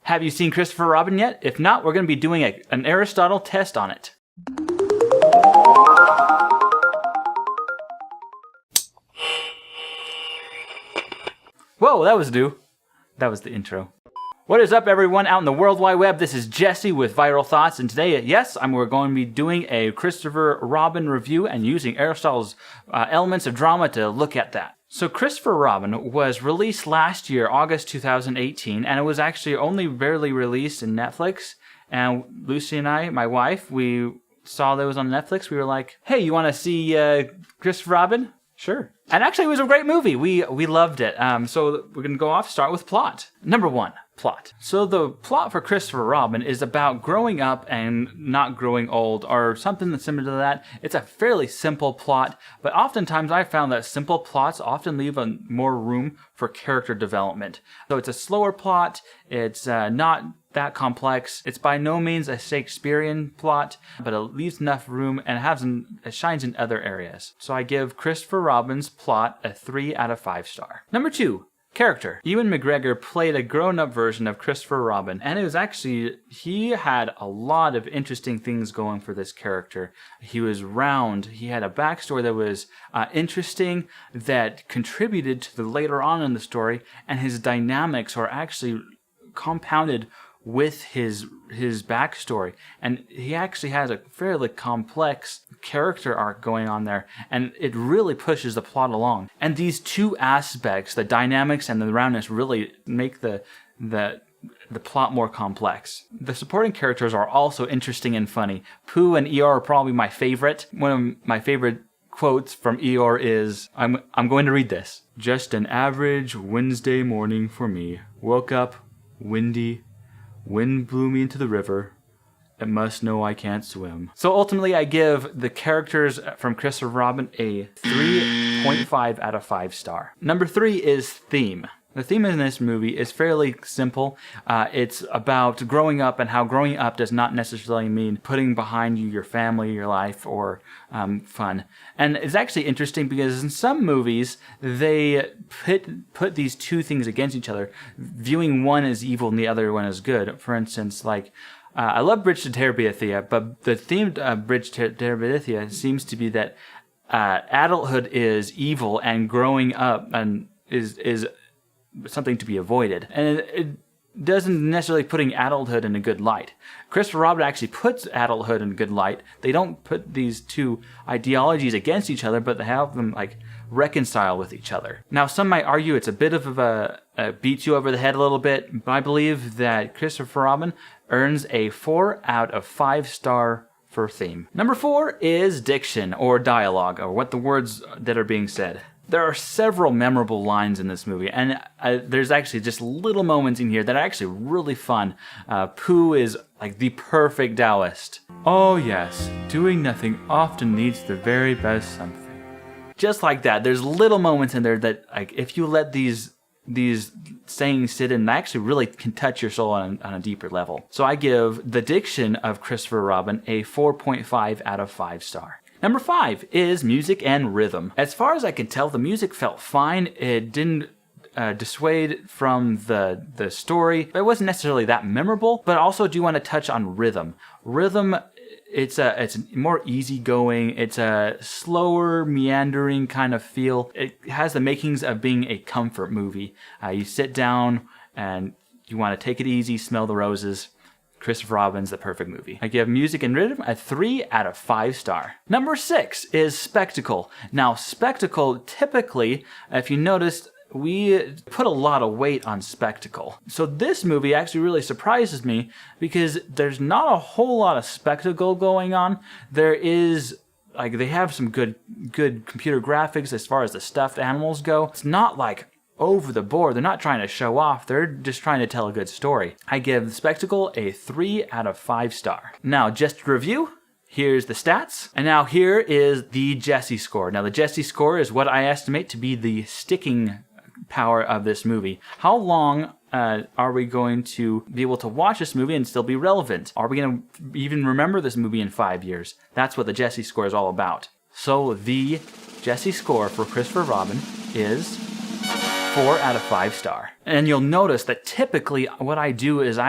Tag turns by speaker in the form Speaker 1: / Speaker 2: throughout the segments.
Speaker 1: Have you seen Christopher Robin yet? If not, we're going to be doing an Aristotle test on it. Whoa, that was new. That was the intro. What is up, everyone out in the World Wide Web? This is Jesse with Viral Thoughts, and today, yes, we're going to be doing a Christopher Robin review and using Aristotle's elements of drama to look at that. So Christopher Robin was released last year, August 2018, and it was actually only barely released in Netflix. And Lucy and I, my wife, we saw that it was on Netflix. We were like, hey, you want to see Christopher Robin? Sure. And actually, it was a great movie. We loved it. So we're going to start with plot. Number one, plot. So the plot for Christopher Robin is about growing up and not growing old, or something that's similar to that. It's a fairly simple plot, but oftentimes I found that simple plots often leave more room for character development. So it's a slower plot. It's not that complex. It's by no means a Shakespearean plot, but it leaves enough room and it shines in other areas. So I give Christopher Robin's plot a 3 out of 5 star. Number 2. Character. Ewan McGregor played a grown-up version of Christopher Robin, and it was actually, he had a lot of interesting things going for this character. He was round, he had a backstory that was interesting, that contributed to the later on in the story, and his dynamics are actually compounded with his backstory, and he actually has a fairly complex character arc going on there, and it really pushes the plot along. And these two aspects, the dynamics and the roundness, really make the plot more complex. The supporting characters are also interesting and funny. Pooh and Eeyore are probably my favorite. One of my favorite quotes from Eeyore is, I'm going to read this. "Just an average Wednesday morning for me. Woke up, windy, wind blew me into the river. It must know I can't swim." So ultimately, I give the characters from Christopher Robin a 3.5 out of 5 star. Number 3 is theme. The theme in this movie is fairly simple. It's about growing up, and how growing up does not necessarily mean putting behind you your family, your life, or fun. And it's actually interesting because in some movies, they put these two things against each other, viewing one as evil and the other one as good. For instance, like, I love Bridge to Terabithia, but the theme of Bridge to Terabithia seems to be that adulthood is evil and growing up and is something to be avoided. And it doesn't necessarily putting adulthood in a good light. Christopher Robin actually puts adulthood in a good light. They don't put these two ideologies against each other, but they have them like reconcile with each other. Now, some might argue it's a bit of a beat you over the head a little bit, but I believe that Christopher Robin earns a 4 out of 5 star for theme. Number 4 is diction, or dialogue, or what the words that are being said. There are several memorable lines in this movie, and there's actually just little moments in here that are actually really fun. Pooh is like the perfect Taoist. "Oh yes, doing nothing often leads to the very best something." Just like that, there's little moments in there that, like, if you let these sayings sit in, they actually really can touch your soul on a deeper level. So I give the diction of Christopher Robin a 4.5 out of 5 star. Number 5 is music and rhythm. As far as I can tell, the music felt fine. It didn't dissuade from the story. It wasn't necessarily that memorable, but also do want to touch on rhythm. Rhythm, it's more easygoing. It's a slower, meandering kind of feel. It has the makings of being a comfort movie. You sit down and you want to take it easy, smell the roses. Christopher Robin's the perfect movie. I give music and rhythm a 3 out of 5 star. Number 6 is spectacle. Now, spectacle, typically, if you noticed, we put a lot of weight on spectacle. So this movie actually really surprises me because there's not a whole lot of spectacle going on. There is, like, they have some good computer graphics as far as the stuffed animals go. It's not like over the board. They're not trying to show off. They're just trying to tell a good story. I give the spectacle a 3 out of 5 star. Now, just to review, here's the stats. And now here is the Jesse score. Now, the Jesse score is what I estimate to be the sticking power of this movie. How long are we going to be able to watch this movie and still be relevant? Are we going to even remember this movie in 5 years? That's what the Jesse score is all about. So the Jesse score for Christopher Robin is 4 out of 5 star. And you'll notice that typically what I do is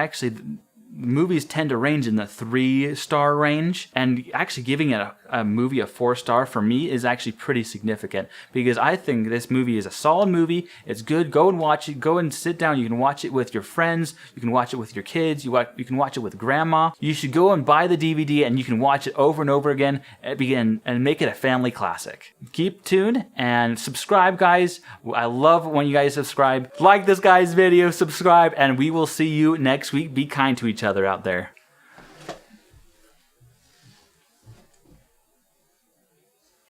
Speaker 1: movies tend to range in the 3-star range, and actually giving it a movie a 4-star for me is actually pretty significant, because I think this movie is a solid movie. It's good. Go and watch it. Go and sit down. You can watch it with your friends. You can watch it with your kids. You can watch it with grandma. You should go and buy the DVD, and you can watch it over and over again and make it a family classic. Keep tuned and subscribe, guys. I love when you guys subscribe. Like this guy's video, subscribe, and we will see you next week. Be kind to each other out there.